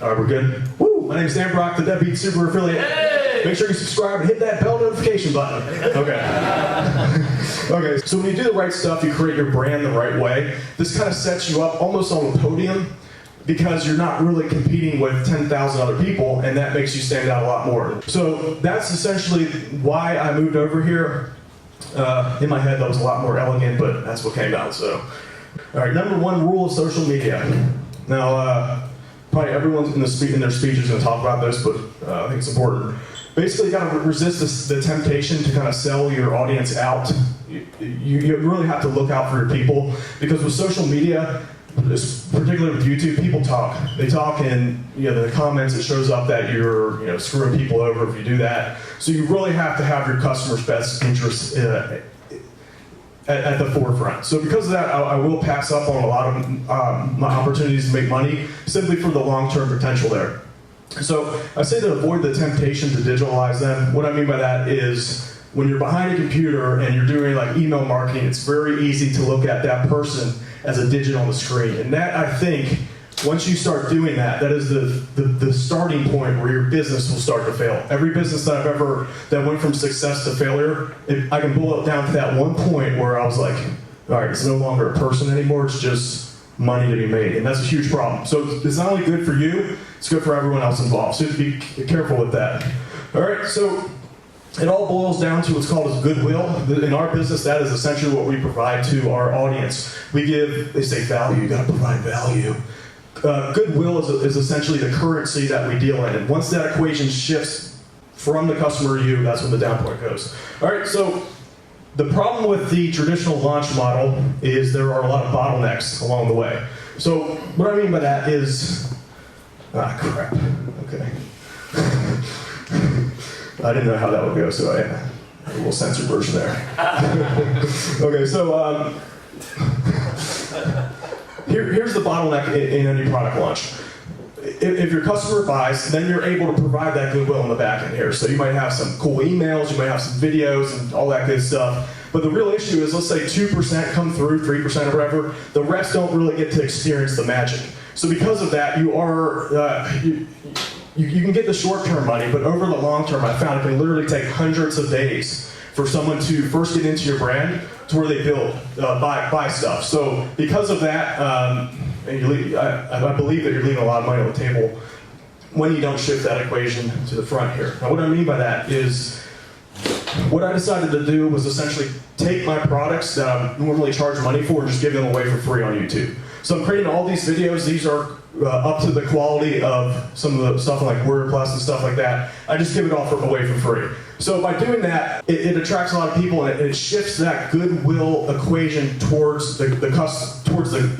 All right, we're good. Woo! My name is Dan Brock, the Deadbeat Super Affiliate. Hey! Make sure you subscribe and hit that bell notification button. Okay. Okay, so when you do the right stuff, you create your brand the right way. This kind of sets you up almost on a podium because you're not really competing with 10,000 other people, and that makes you stand out a lot more. So that's essentially why I moved over here. In my head, that was a lot more elegant, but that's what came out. So, all right, number one rule of social media. Now, probably everyone in their speech is going to talk about this, but I think it's important. Basically, you got to resist the temptation to kind of sell your audience out. You really have to look out for your people, because with social media, particularly with YouTube, people talk. They talk, and in the comments it shows up that you're screwing people over if you do that. So you really have to have your customers' best interests at the forefront. So because of that, I will pass up on a lot of my opportunities to make money simply for the long-term potential there. So I say to avoid the temptation to digitalize them. What I mean by that is when you're behind a computer and you're doing like email marketing, it's very easy to look at that person as a digit on the screen. And that, I think, once you start doing that, that is the starting point where your business will start to fail. Every business that that went from success to failure, I can boil it down to that one point where I was like, all right, it's no longer a person anymore, it's just money to be made. And that's a huge problem. So it's not only good for you, it's good for everyone else involved. So be careful with that. All right, so it all boils down to what's called as goodwill. In our business, that is essentially what we provide to our audience. They say value, you gotta provide value. Goodwill is essentially the currency that we deal in. And once that equation shifts from the customer to you, that's when the down point goes. All right, so the problem with the traditional launch model is there are a lot of bottlenecks along the way. So what I mean by that is, crap, okay. I didn't know how that would go, so I had a little censored version there. Okay, so here's the bottleneck in any product launch. If your customer buys, then you're able to provide that goodwill in the back end here. So you might have some cool emails, you might have some videos and all that good stuff. But the real issue is, let's say 2% come through, 3% or whatever, the rest don't really get to experience the magic. So because of that, you can get the short-term money, but over the long term, I found it can literally take hundreds of days for someone to first get into your brand to where they build, buy stuff. So because of that, I believe that you're leaving a lot of money on the table when you don't shift that equation to the front here. Now what I mean by that is, what I decided to do was essentially take my products that I normally charge money for and just give them away for free on YouTube. So I'm creating all these videos. These are up to the quality of some of the stuff like WordPress and stuff like that. I just give it all away for free. So by doing that, it attracts a lot of people, and it shifts that goodwill equation towards the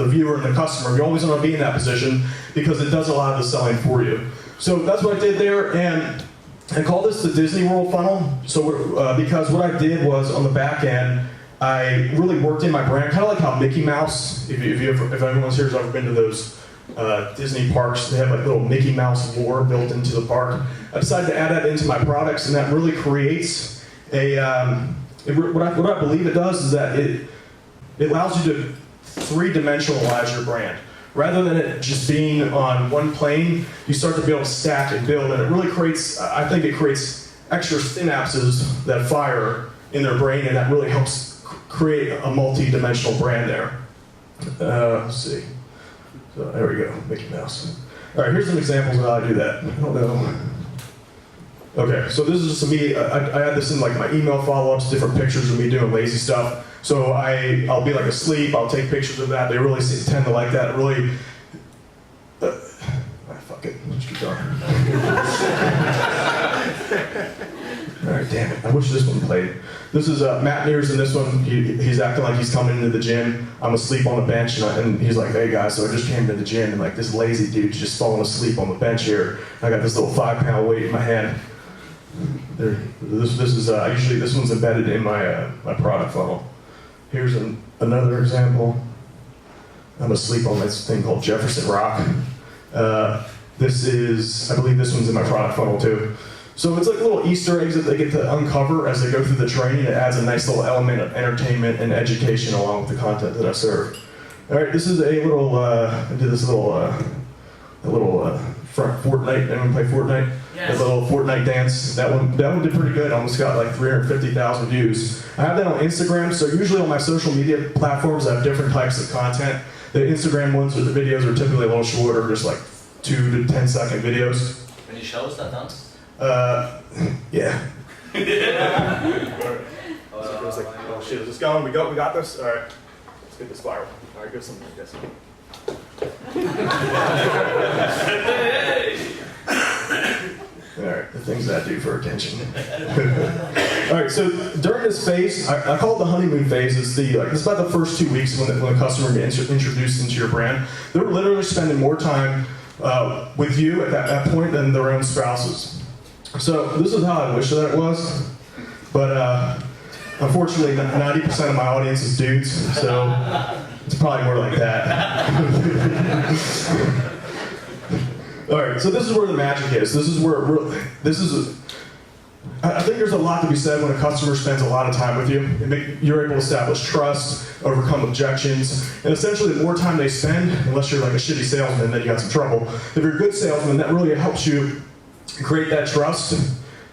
viewer and the customer. You always want to be in that position because it does a lot of the selling for you. So that's what I did there, and I call this the Disney World funnel. So because what I did was on the back end, I really worked in my brand, kind of like how Mickey Mouse, if everyone's here has ever been to those Disney parks, they have like little Mickey Mouse lore built into the park. I decided to add that into my products, and that really creates what I believe it does is that it allows you to three-dimensionalize your brand. Rather than it just being on one plane, you start to be able to stack and build, and it really creates, I think it creates extra synapses that fire in their brain, and that really helps create a multi-dimensional brand there. Let's see. So there we go, Mickey Mouse. All right, here's some examples of how I do that. I don't know. Okay, so this is just me. I had this in like my email follow-ups, different pictures of me doing lazy stuff. So I'll be like asleep, I'll take pictures of that. They really tend to like that. It really, fuck it, let's keep going. All right, damn it, I wish this one played. This is Matt Mears in this one. He's acting like he's coming into the gym. I'm asleep on the bench, and he's like, hey guys, so I just came to the gym, and like this lazy dude's just falling asleep on the bench here. I got this little 5-pound weight in my hand. This one's embedded in my product funnel. Here's another example. I'm asleep on this thing called Jefferson Rock. I believe this one's in my product funnel too. So it's like little Easter eggs that they get to uncover as they go through the training. It adds a nice little element of entertainment and education along with the content that I serve. All right, this is a little, I did this little little Fortnite. Anyone play Fortnite? Yes. The little Fortnite dance. That one did pretty good. Almost got like 350,000 views. I have that on Instagram. So usually on my social media platforms, I have different types of content. The Instagram ones or the videos are typically a little shorter, just like 2 to 10 second videos. Can you show us that dance? Yeah. So it was like, oh shit, is this going? We got this? All right. Let's get this viral. All right, go something like this. All right, the things that I do for attention. All right, so during this phase, I call it the honeymoon phase. It's about the first 2 weeks when the customer gets introduced into your brand. They're literally spending more time with you at that point than their own spouses. So this is how I wish that it was, but unfortunately, 90% of my audience is dudes, so it's probably more like that. All right, so this is where the magic is. This is where I think there's a lot to be said when a customer spends a lot of time with you. You're able to establish trust, overcome objections, and essentially the more time they spend, unless you're like a shitty salesman, then you got some trouble. If you're a good salesman, that really helps you create that trust,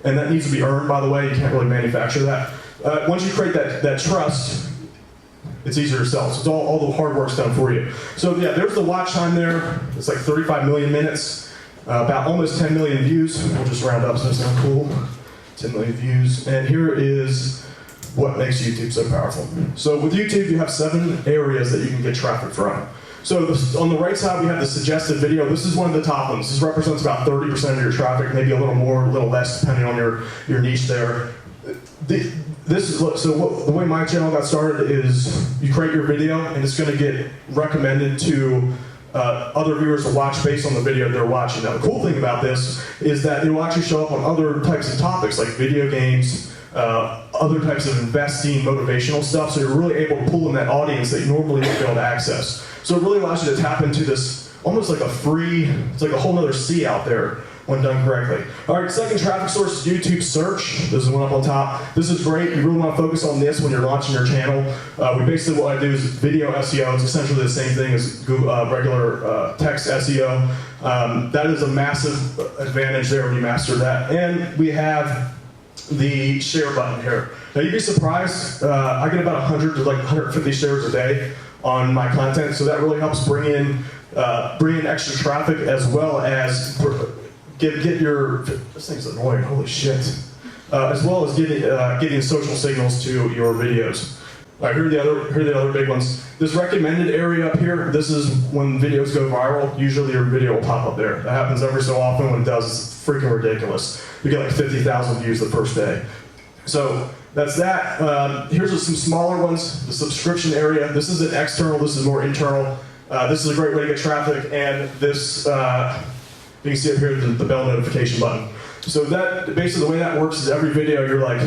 and that needs to be earned, by the way. You can't really manufacture that. Once you create that trust, it's easier to sell. So it's all the hard work's done for you. So yeah, there's the watch time there. It's like 35 million minutes, about almost 10 million views. We'll just round up so it's not cool. 10 million views. And here is what makes YouTube so powerful. So with YouTube, you have 7 areas that you can get traffic from. So on the right side, we have the suggested video. This is one of the top ones. This represents about 30% of your traffic, maybe a little more, a little less, depending on your niche there. The way my channel got started is you create your video, and it's going to get recommended to other viewers to watch based on the video they're watching. Now, the cool thing about this is that it will actually show up on other types of topics, like video games, other types of investing, motivational stuff, so you're really able to pull in that audience that you normally wouldn't be able to access. So it really allows you to tap into this, almost like it's like a whole other sea out there when done correctly. All right, second traffic source is YouTube search. This is one up on top. This is great. You really want to focus on this when you're launching your channel. Basically what I do is video SEO. It's essentially the same thing as Google, regular text SEO. That is a massive advantage there when you master that. And we have the share button here. Now you'd be surprised, I get about 100 to like 150 shares a day on my content, so that really helps bring in extra traffic as well as get your, this thing's annoying, holy shit, as well as getting social signals to your videos. All right, here are the other big ones. This recommended area up here, this is when videos go viral. Usually your video will pop up there. That happens every so often. When it does, it's freaking ridiculous. We get like 50,000 views the first day. So that's that. Here's some smaller ones. The subscription area. This is an external, this is more internal. This is a great way to get traffic, and this, you can see up here the bell notification button. So that, basically the way that works is every video you're like,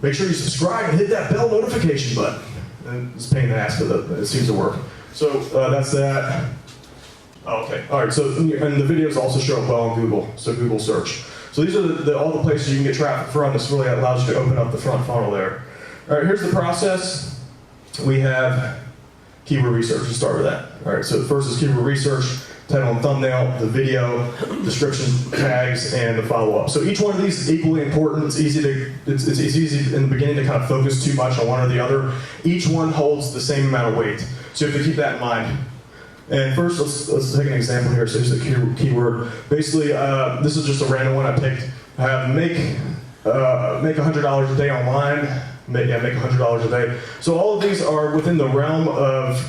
make sure you subscribe and hit that bell notification button. And it's a pain in the ass, but it seems to work. So that's that. Oh, okay, all right, so, and the videos also show up well on Google, so Google search. So these are all the places you can get traffic from. This really allows you to open up the front funnel there. All right, here's the process. We have keyword research. Let's start with that. All right, so the first is keyword research, title and thumbnail, the video, description, tags, and the follow-up. So each one of these is equally important. It's easy in the beginning to kind of focus too much on one or the other. Each one holds the same amount of weight. So you have to keep that in mind. And first, let's take an example here. So here's the keyword. Basically, this is just a random one I picked. Make $100 a day online. Make $100 a day. So all of these are within the realm of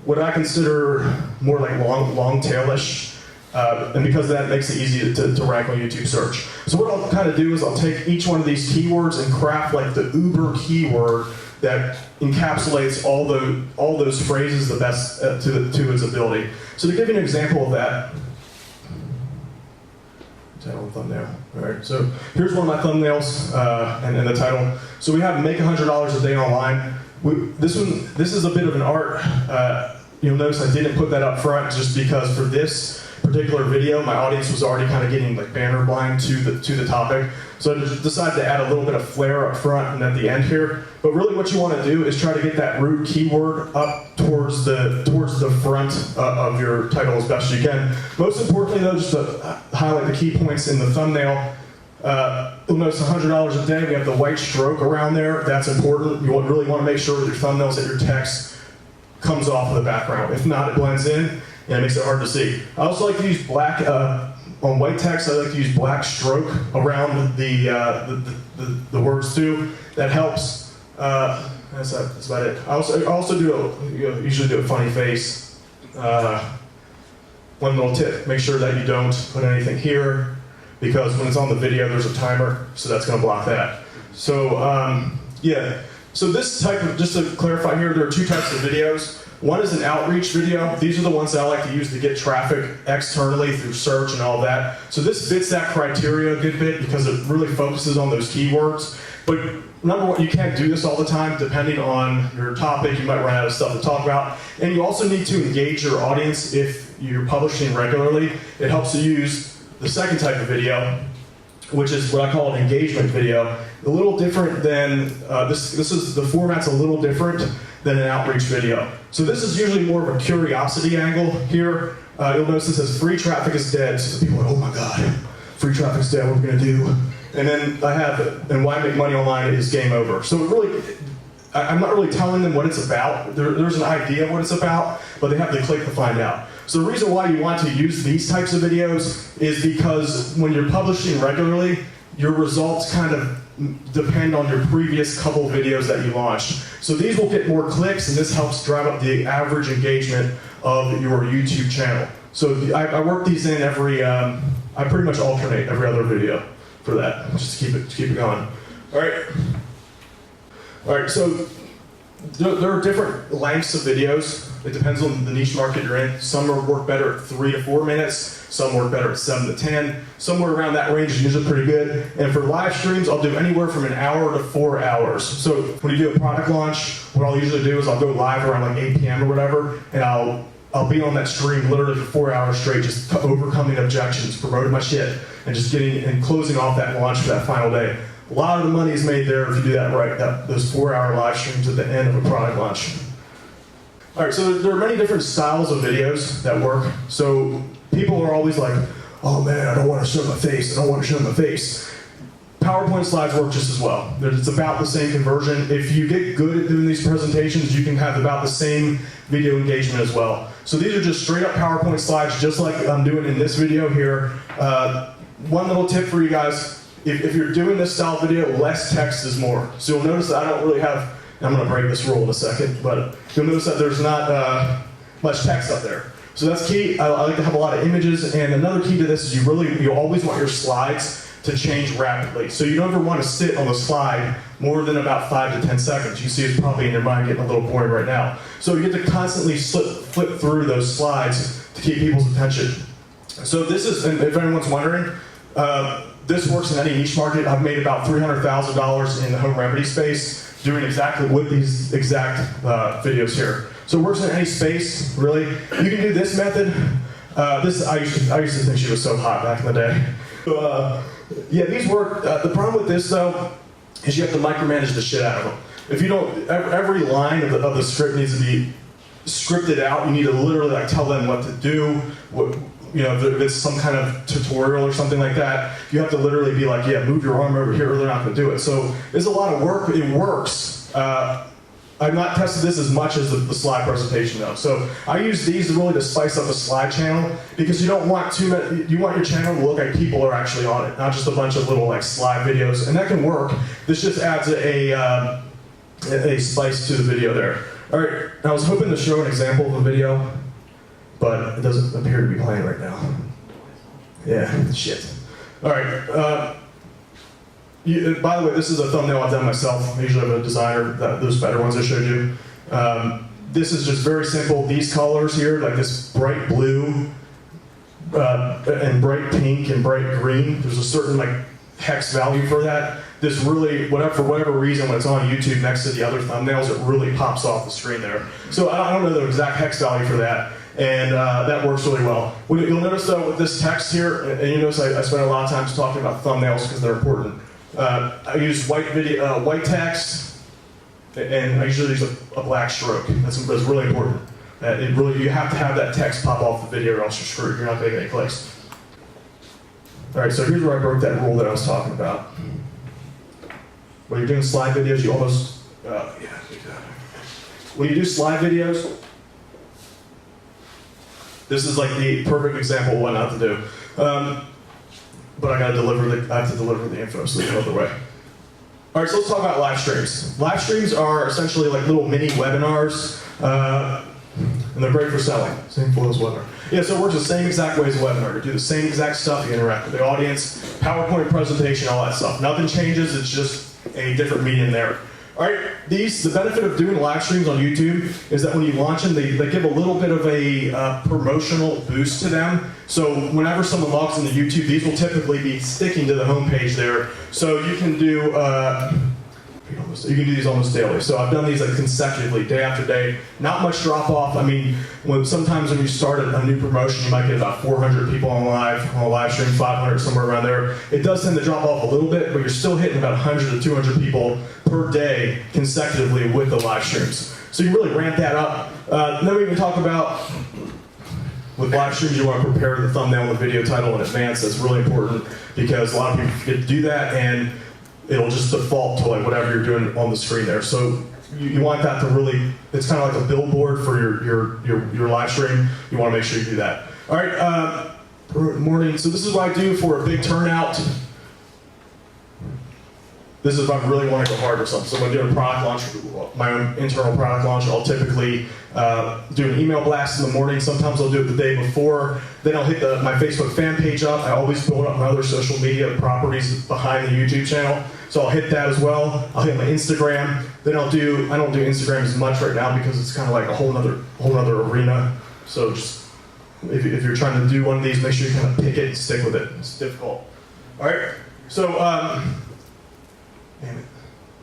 what I consider more like long tail-ish. And because of that, it makes it easy to rank on YouTube search. So what I'll kind of do is I'll take each one of these keywords and craft like the uber keyword that encapsulates all those phrases the best to its ability. So to give you an example of that, title and thumbnail. All right, so here's one of my thumbnails and the title. So we have make $100 a day online. This is a bit of an art. You'll notice I didn't put that up front just because for this particular video, my audience was already kind of getting like banner blind to the topic. So I just decided to add a little bit of flair up front and at the end here. But really what you want to do is try to get that root keyword up towards the front of your title as best as you can. Most importantly though, just to highlight the key points in the thumbnail, you'll notice $100 a day, we have the white stroke around there. That's important. You really want to make sure that your thumbnails, that your text comes off of the background. If not, it blends in and it makes it hard to see. I also like to use black, on white text, I like to use black stroke around the words too. That helps. That's about it. I also usually do a funny face. One little tip, make sure that you don't put anything here, because when it's on the video, there's a timer, so that's going to block that. So, yeah. So this type of, just to clarify here, there are two types of videos. One is an outreach video. These are the ones that I like to use to get traffic externally through search and all that. So this fits that criteria a good bit because it really focuses on those keywords. But number one, you can't do this all the time. Depending on your topic, you might run out of stuff to talk about. And you also need to engage your audience if you're publishing regularly. It helps to use the second type of video, which is what I call an engagement video. A little different than, the format's a little different than an outreach video. So this is usually more of a curiosity angle here. You'll notice this says free traffic is dead. So people are like, oh my God, free traffic's dead, what are we gonna do? And then I have, and why make money online is game over. So it really, I'm not really telling them what it's about. There's an idea of what it's about, but they have to click to find out. So the reason why you want to use these types of videos is because when you're publishing regularly, your results kind of depend on your previous couple videos that you launched. So these will get more clicks, and this helps drive up the average engagement of your YouTube channel. So I work these in every, I pretty much alternate every other video for that, just to keep it going. All right, so there are different lengths of videos. It depends on the niche market you're in. Some work better at 3 to 4 minutes. Some work better at 7 to 10. Somewhere around that range is usually pretty good. And for live streams, I'll do anywhere from an hour to 4 hours. So when you do a product launch, what I'll usually do is I'll go live around like 8 p.m. or whatever, and I'll be on that stream literally for 4 hours straight, just overcoming objections, promoting my shit, and just getting and closing off that launch for that final day. A lot of the money is made there if you do that right, those 4-hour live streams at the end of a product launch. All right, so there are many different styles of videos that work. So people are always like, oh man, I don't want to show my face, I don't want to show my face. PowerPoint slides work just as well. It's about the same conversion. If you get good at doing these presentations, you can have about the same video engagement as well. So these are just straight up PowerPoint slides, just like I'm doing in this video here. One little tip for you guys, if you're doing this style video, less text is more. So you'll notice that I don't really have, I'm going to break this rule in a second, but you'll notice that there's not much text up there. So that's key. I like to have a lot of images, and another key to this is you always want your slides to change rapidly. So you don't ever want to sit on the slide more than about 5 to 10 seconds. You see it's probably in your mind getting a little boring right now. So you get to constantly flip through those slides to keep people's attention. So this is, and if anyone's wondering, this works in any niche market. I've made about $300,000 in the home remedy space doing exactly with these exact videos here. So it works in any space, really. You can do this method. I used to think she was so hot back in the day. Yeah, these work. The problem with this, though, is you have to micromanage the shit out of them. If you don't, every line of the script needs to be scripted out. You need to literally like tell them what to do. If it's some kind of tutorial or something like that, you have to literally be like, yeah, move your arm over here, or they're not going to do it. So it's a lot of work. It works. I've not tested this as much as the slide presentation though. So I use these really to spice up the slide channel, because you don't want too many, you want your channel to look like people are actually on it, not just a bunch of little like slide videos, and that can work. This just adds a spice to the video there. All right, I was hoping to show an example of a video, but it doesn't appear to be playing right now. Yeah, shit. All right. By the way, this is a thumbnail I've done myself. I usually have a designer, those better ones I showed you. This is just very simple. These colors here, like this bright blue, and bright pink and bright green, there's a certain like hex value for that. This really, for whatever reason, when it's on YouTube next to the other thumbnails, it really pops off the screen there. So I don't know the exact hex value for that. and that works really well. You'll notice though with this text here, and you notice I spend a lot of time talking about thumbnails because they're important. I use white text, and I usually use a black stroke. That's really important. You have to have that text pop off the video or else you're screwed. You're not making any clicks. All right, so here's where I broke that rule that I was talking about. When you're doing slide videos, you almost, when you do slide videos, this is like the perfect example of what not to do. But I have to deliver the info, so there's no other way. All right, so let's talk about live streams. Live streams are essentially like little mini webinars, and they're great for selling. Same flow as webinar. Yeah, so it works the same exact way as a webinar. You do the same exact stuff, you interact with the audience, PowerPoint presentation, all that stuff. Nothing changes, it's just a different medium there. All right, the benefit of doing live streams on YouTube is that when you launch them, they give a little bit of a promotional boost to them. So whenever someone logs into YouTube, these will typically be sticking to the homepage there. So you can do these almost daily. So I've done these like consecutively, day after day. Not much drop off. I mean, sometimes when you start a new promotion, you might get about 400 people on a live stream, 500, somewhere around there. It does tend to drop off a little bit, but you're still hitting about 100 to 200 people per day consecutively with the live streams. So you really ramp that up. Then we can talk about, with live streams, you want to prepare the thumbnail and the video title in advance. That's really important because a lot of people forget to do that, and it'll just default to like whatever you're doing on the screen there. So you want that to really, it's kind of like a billboard for your live stream. You want to make sure you do that. All right, morning. So this is what I do for a big turnout. This is if I really want to go hard or something. So when I'm doing a product launch, my own internal product launch, I'll typically do an email blast in the morning. Sometimes I'll do it the day before. Then I'll hit my Facebook fan page up. I always build up my other social media properties behind the YouTube channel. So I'll hit that as well. I'll hit my Instagram. Then I don't do Instagram as much right now because it's kind of like a whole other arena. So just if you're trying to do one of these, make sure you kind of pick it and stick with it. It's difficult. All right. So damn it.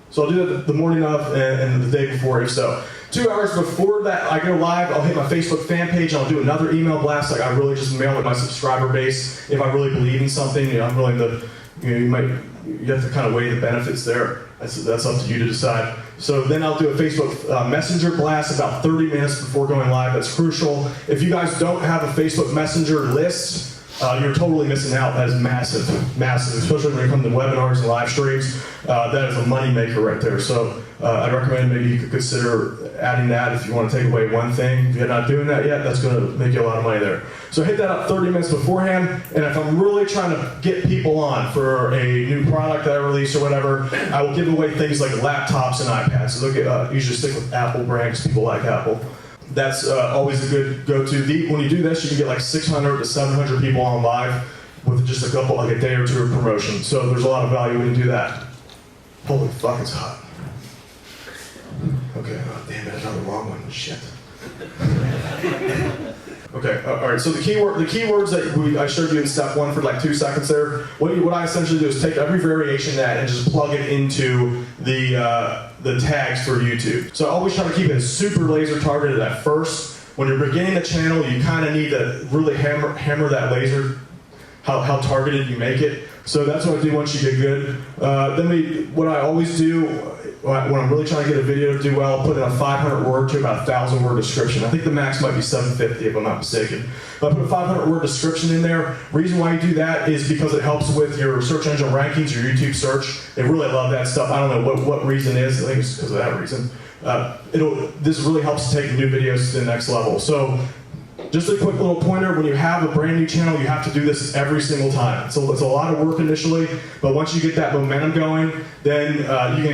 So I'll do it the morning of and the day before, if so. 2 hours before that I go live, I'll hit my Facebook fan page, and I'll do another email blast. Like I really just mail it my subscriber base. If I really believe in something, I'm willing to, you have to kind of weigh the benefits there. That's up to you to decide. So then I'll do a Facebook Messenger blast about 30 minutes before going live. That's crucial. If you guys don't have a Facebook Messenger list, you're totally missing out. That is massive, especially when it comes to webinars and live streams. That is a money maker right there. So I'd recommend maybe you could consider adding that if you want to take away one thing. If you're not doing that yet, that's going to make you a lot of money there. So hit that up 30 minutes beforehand, and if I'm really trying to get people on for a new product that I release or whatever, I will give away things like laptops and iPads. So they'll get, usually stick with Apple brand because people like Apple. That's always a good go-to. When you do this, you can get like 600 to 700 people on live with just like a day or two of promotion. So there's a lot of value when you do that. Holy fuck, it's hot. Okay, oh, damn it, another long one. Shit. Okay, all right. So the keywords that I showed you in step 1 for like 2 seconds there. What I essentially do is take every variation of that and just plug it into the tags for YouTube. So I always try to keep it super laser targeted at first. When you're beginning the channel, you kind of need to really hammer that laser, how targeted you make it. So that's what I do once you get good. What I always do when I'm really trying to get a video to do well, I'll put in a 500 word to about 1,000 word description. I think the max might be 750 if I'm not mistaken. But I put a 500 word description in there. Reason why you do that is because it helps with your search engine rankings, your YouTube search. They really love that stuff. I don't know what reason is. I think it's because of that reason. This really helps to take new videos to the next level. So just a quick little pointer, when you have a brand new channel, you have to do this every single time. So it's a lot of work initially, but once you get that momentum going, then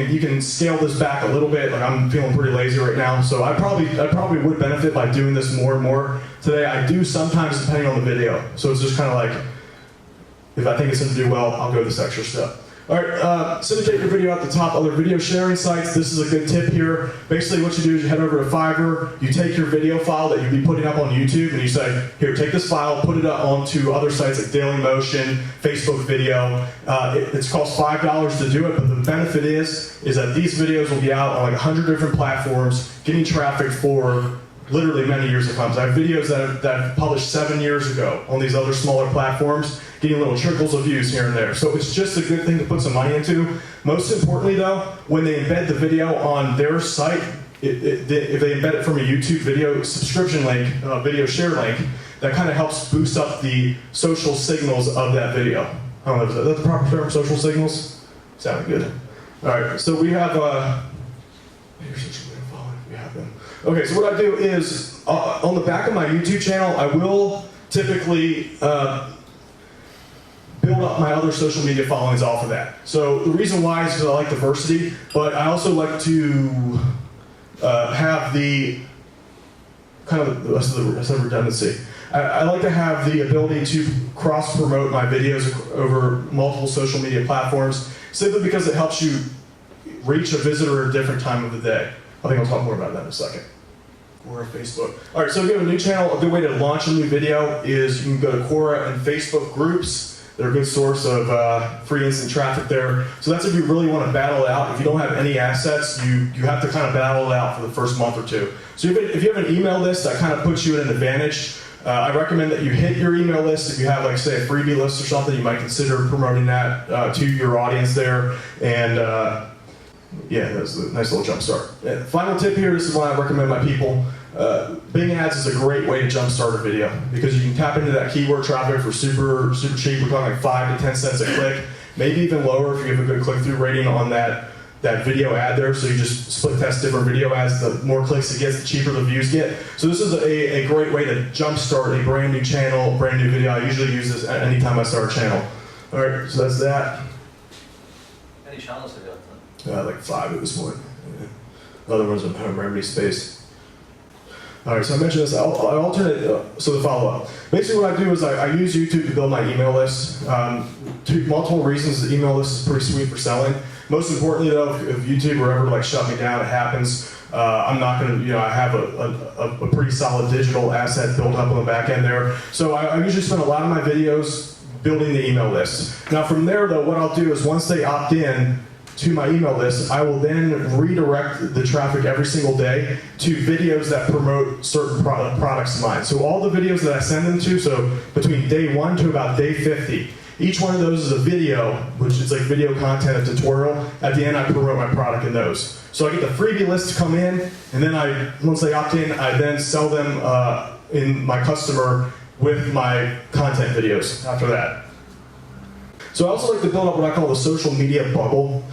you can scale this back a little bit. Like I'm feeling pretty lazy right now, so I probably would benefit by doing this more and more today. I do sometimes depending on the video. So it's just kind of like, if I think it's going to do well, I'll go this extra step. All right, syndicate your video at the top other video sharing sites. This is a good tip here. Basically what you do is you head over to Fiverr, you take your video file that you'd be putting up on YouTube, and you say, here, take this file, put it up onto other sites like Dailymotion, Facebook Video. It costs $5 to do it, but the benefit is that these videos will be out on like 100 different platforms, getting traffic for literally many years to come. So I have videos that I've published 7 years ago on these other smaller platforms, getting little trickles of views here and there. So it's just a good thing to put some money into. Most importantly though, when they embed the video on their site, if they embed it from a YouTube video subscription link, video share link, that kind of helps boost up the social signals of that video. I don't know, is that the proper term, social signals? Sounded good. All right, so we have, here's social media following, we have them. Okay, so what I do is, on the back of my YouTube channel, I will typically build up my other social media followings off of that. So the reason why is because I like diversity, but I also like to have the, kind of the rest of the redundancy. I like to have the ability to cross-promote my videos over multiple social media platforms, simply because it helps you reach a visitor at a different time of the day. I think I'll talk more about that in a second. Quora, Facebook. All right, so if you have a new channel, a good way to launch a new video is you can go to Quora and Facebook groups. They're a good source of free instant traffic there. So that's if you really want to battle it out. If you don't have any assets, you have to kind of battle it out for the first month or two. So if you have an email list, that kind of puts you at an advantage. I recommend that you hit your email list. If you have, like, say, a freebie list or something, you might consider promoting that to your audience there. And yeah, that's a nice little jump start. And final tip here, this is why I recommend my people. Bing ads is a great way to jumpstart a video because you can tap into that keyword traffic for super cheap. We're talking like 5 to 10 cents a click, maybe even lower if you have a good click-through rating on that video ad there. So you just split test different video ads. The more clicks it gets, the cheaper the views get. So this is a great way to jumpstart a brand new channel, brand new video. I usually use this anytime I start a channel. All right, so that's that. How many channels have you got then? Like 5 at this point. Other ones in home remedy space. All right, so I mentioned this. I alternate, so the follow-up. Basically what I do is I use YouTube to build my email list. Multiple reasons the email list is pretty sweet for selling. Most importantly though, if YouTube were ever like shut me down, it happens. I'm not gonna, I have a pretty solid digital asset built up on the back end there. So I usually spend a lot of my videos building the email list. Now from there though, what I'll do is once they opt in to my email list, I will then redirect the traffic every single day to videos that promote certain products of mine. So all the videos that I send them to, so between day 1 to about day 50, each one of those is a video, which is like video content, a tutorial. At the end, I promote my product in those. So I get the freebie list to come in, and then once they opt in, I then sell them in my customer with my content videos after that. So I also like to build up what I call the social media bubble.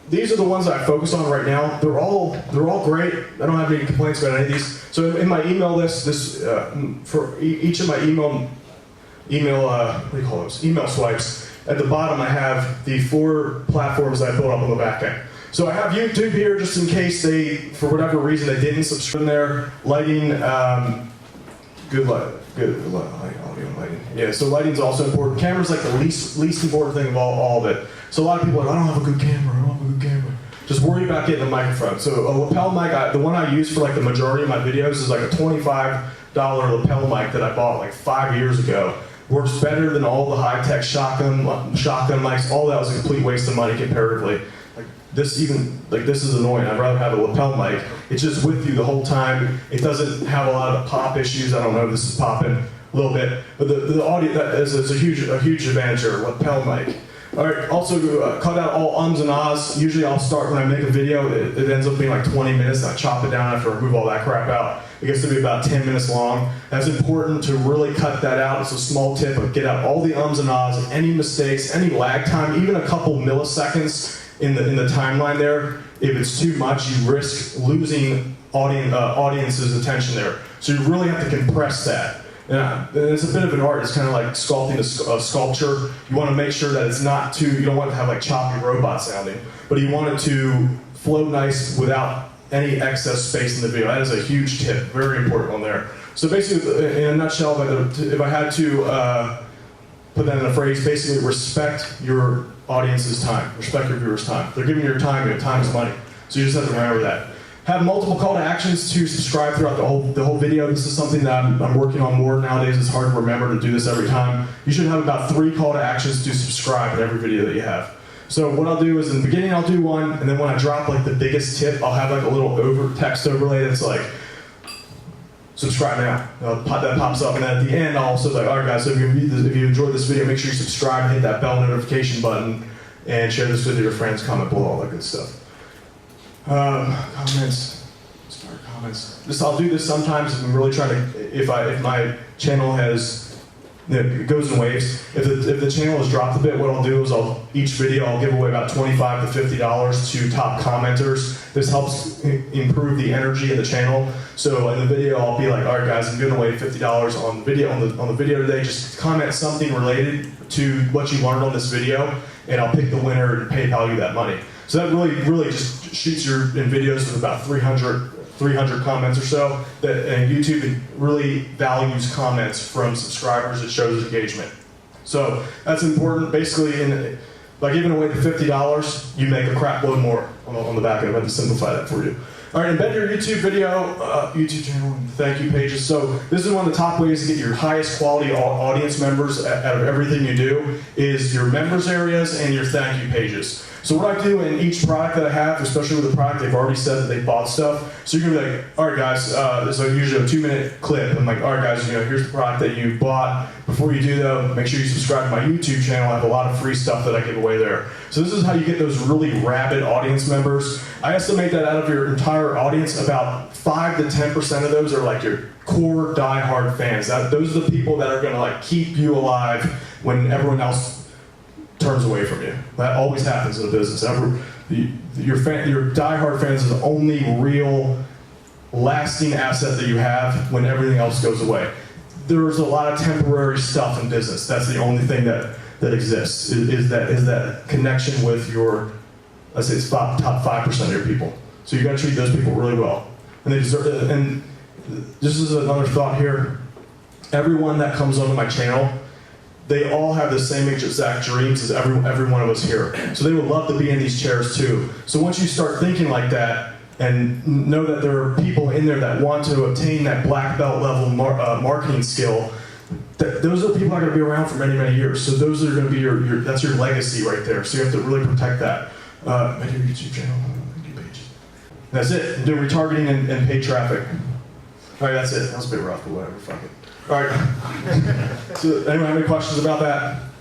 These are the ones that I focus on right now. They're all great. I don't have any complaints about any of these. So in my email list, for each of my email what do you call those? Email swipes. At the bottom, I have the 4 platforms that I built up on the back end. So I have YouTube here just in case they, for whatever reason, they didn't subscribe there. Lighting, good audio and lighting. Yeah, so lighting's also important. Camera's like the least important thing of all of it. So a lot of people are like, I don't have a good camera, I don't have a good camera. Just worry about getting a microphone. So a lapel mic, the one I use for like the majority of my videos is like a $25 lapel mic that I bought like 5 years ago. Works better than all the high-tech shotgun mics. All that was a complete waste of money comparatively. This is annoying. I'd rather have a lapel mic. It's just with you the whole time. It doesn't have a lot of pop issues. I don't know if this is popping a little bit, but the audio that is a huge advantage here. Lapel mic. All right. Also, cut out all ums and ahs. Usually, I'll start when I make a video. It ends up being like 20 minutes. And I chop it down after I remove all that crap out. It gets to be about 10 minutes long. That's important to really cut that out. It's a small tip, but get out all the ums and ahs, any mistakes, any lag time, even a couple milliseconds in the timeline there. If it's too much, you risk losing audience's attention there. So you really have to compress that. And it's a bit of an art. It's kind of like sculpting a sculpture. You want to make sure that it's not too, you don't want it to have like choppy robot sounding, but you want it to flow nice without any excess space in the video. That is a huge tip, very important one there. So basically, in a nutshell, if I had to put that in a phrase, basically respect your audience's time, respect your viewers' time. They're giving you your time is money. So you just have to remember that. Have multiple call to actions to subscribe throughout the whole video. This is something that I'm working on more nowadays. It's hard to remember to do this every time. You should have about 3 call to actions to subscribe in every video that you have. So what I'll do is in the beginning I'll do one, and then when I drop like the biggest tip, I'll have like a little text overlay that's like, subscribe now. That pops up, and then at the end I'll also like, all right guys, so if you enjoyed this video, make sure you subscribe and hit that bell notification button, and share this with your friends, comment below, all that good stuff. Comments. Start comments. I'll do this sometimes if I'm really trying to, if my channel has, it goes in waves. If the channel has dropped a bit, what I'll do is each video I'll give away about $25 to $50 to top commenters. This helps improve the energy of the channel. So in the video I'll be like, all right guys, I'm giving away $50 on the video today. Just comment something related to what you learned on this video, and I'll pick the winner and PayPal you that money. So that really just shoots in videos with about 300 comments or so. And YouTube really values comments from subscribers. It shows engagement. So that's important. Basically, by giving away the $50, you make a crap load more on the back end. I'm going to simplify that for you. All right, embed your YouTube video, YouTube channel, and thank you pages. So this is one of the top ways to get your highest quality audience members out of everything you do is your members areas and your thank you pages. So what I do in each product that I have, especially with a product they've already said that they bought stuff, so you're gonna be like, all right guys, this is usually a 2-minute clip. I'm like, all right guys, here's the product that you bought. Before you do though, make sure you subscribe to my YouTube channel. I have a lot of free stuff that I give away there. So this is how you get those really rabid audience members. I estimate that out of your entire audience, about 5 to 10% of those are like your core die-hard fans. Those are the people that are gonna like keep you alive when everyone else turns away from you. That always happens in a business. Your die-hard fans is the only real lasting asset that you have when everything else goes away. There's a lot of temporary stuff in business. That's the only thing that exists, is that connection with your, let's say it's top 5% of your people. So you gotta treat those people really well. And they deserve it. And this is another thought here. Everyone that comes onto my channel, they all have the same exact dreams as every one of us here. So they would love to be in these chairs too. So once you start thinking like that, and know that there are people in there that want to obtain that black belt level marketing skill, those are the people that are going to be around for many, many years. So those are going to be that's your legacy right there. So you have to really protect that. Make your YouTube channel, page. That's it. I'm doing retargeting and paid traffic. All right, that's it. That was a bit rough, but whatever. Fuck it. All right. So anyone have any questions about that?